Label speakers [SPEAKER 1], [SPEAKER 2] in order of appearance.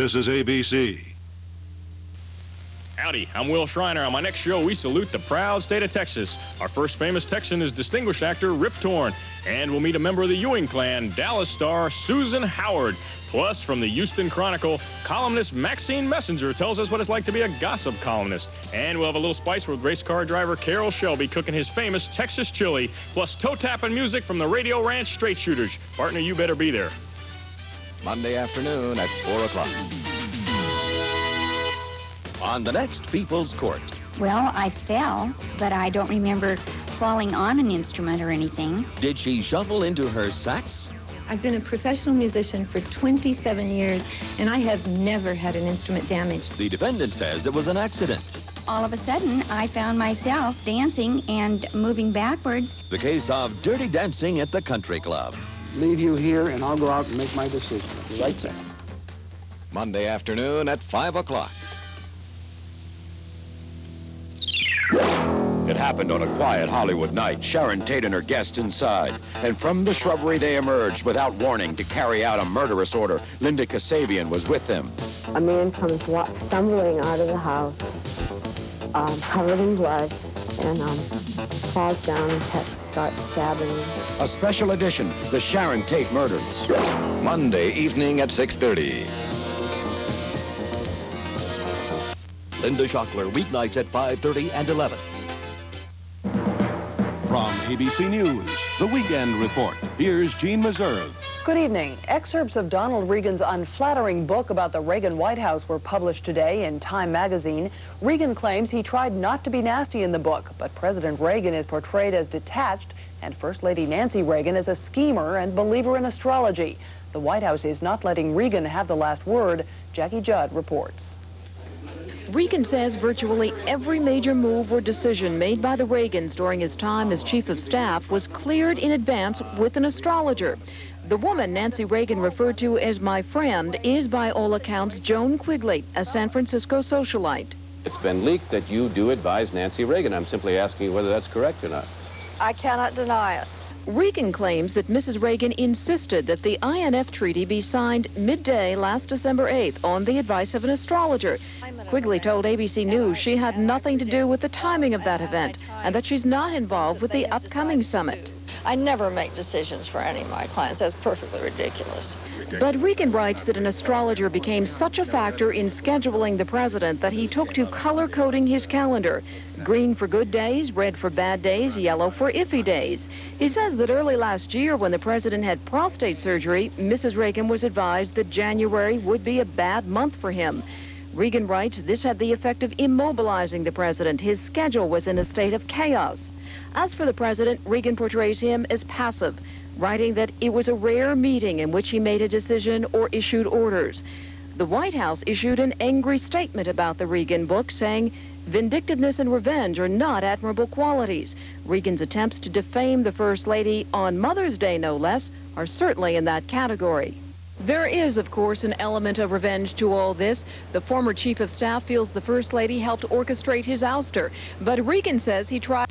[SPEAKER 1] This is ABC.
[SPEAKER 2] Howdy, I'm Wil Shriner. On my next show, we salute the proud state of Texas. Our first famous Texan is distinguished actor Rip Torn. And we'll meet a member of the Ewing clan, Dallas star Susan Howard. Plus, from the Houston Chronicle, columnist Maxine Messenger tells us what it's like to be a gossip columnist. And we'll have a little spice with race car driver Carroll Shelby cooking his famous Texas chili. Plus, toe-tapping music from the Radio Ranch Straight Shooters. Partner, you better be there.
[SPEAKER 3] Monday afternoon at 4 o'clock. On the next People's Court.
[SPEAKER 4] Well, I fell, but I don't remember falling on an instrument or anything.
[SPEAKER 3] Did she shuffle into her sax?
[SPEAKER 5] I've been a professional musician for 27 years, and I have never had an instrument damaged.
[SPEAKER 3] The defendant says it was an accident.
[SPEAKER 4] All of a sudden, I found myself dancing and moving backwards.
[SPEAKER 3] The case of dirty dancing at the country club.
[SPEAKER 6] Leave you here, and I'll go out and make my decision. Right there.
[SPEAKER 3] Monday afternoon at 5 o'clock.
[SPEAKER 7] It happened on a quiet Hollywood night. Sharon, Tate, and her guests inside. And from the shrubbery, they emerged without warning to carry out a murderous order. Linda Kasabian was with them.
[SPEAKER 8] A man comes stumbling out of the house, covered in blood, and falls down and starts stabbing him.
[SPEAKER 7] A special edition, the Sharon Tate murder.
[SPEAKER 3] Monday evening at 6:30. Linda Schactler, weeknights at 5:30 and 11.
[SPEAKER 9] From ABC News, The Weekend Report, here's Jeanne Meserve.
[SPEAKER 10] Good evening. Excerpts of Donald Reagan's unflattering book about the Reagan White House were published today in Time magazine. Reagan claims he tried not to be nasty in the book, but President Reagan is portrayed as detached and First Lady Nancy Reagan as a schemer and believer in astrology. The White House is not letting Reagan have the last word. Jackie Judd reports.
[SPEAKER 11] Reagan says virtually every major move or decision made by the Reagans during his time as chief of staff was cleared in advance with an astrologer. The woman Nancy Reagan referred to as my friend is, by all accounts, Joan Quigley, a San Francisco socialite.
[SPEAKER 12] It's been leaked that you do advise Nancy Reagan. I'm simply asking you whether that's correct or not.
[SPEAKER 13] I cannot deny it.
[SPEAKER 11] Reagan claims that Mrs. Reagan insisted that the INF treaty be signed midday last December 8th on the advice of an astrologer. Quigley told ABC News she had nothing to do with the timing of that event and that she's not involved with the upcoming summit.
[SPEAKER 13] I never make decisions for any of my clients. That's perfectly ridiculous.
[SPEAKER 11] But Reagan writes that an astrologer became such a factor in scheduling the president that he took to color-coding his calendar. Green for good days, red for bad days, yellow for iffy days. He says that early last year, when the president had prostate surgery, Mrs. Reagan was advised that January would be a bad month for him. Reagan writes this had the effect of immobilizing the president. His schedule was in a state of chaos. As for the president, Reagan portrays him as passive, writing that it was a rare meeting in which he made a decision or issued orders. The White House issued an angry statement about the Reagan book, saying vindictiveness and revenge are not admirable qualities. Reagan's attempts to defame the First Lady on Mother's Day, no less, are certainly in that category. There is, of course, an element of revenge to all this. The former chief of staff feels the First Lady helped orchestrate his ouster, but Reagan says he tried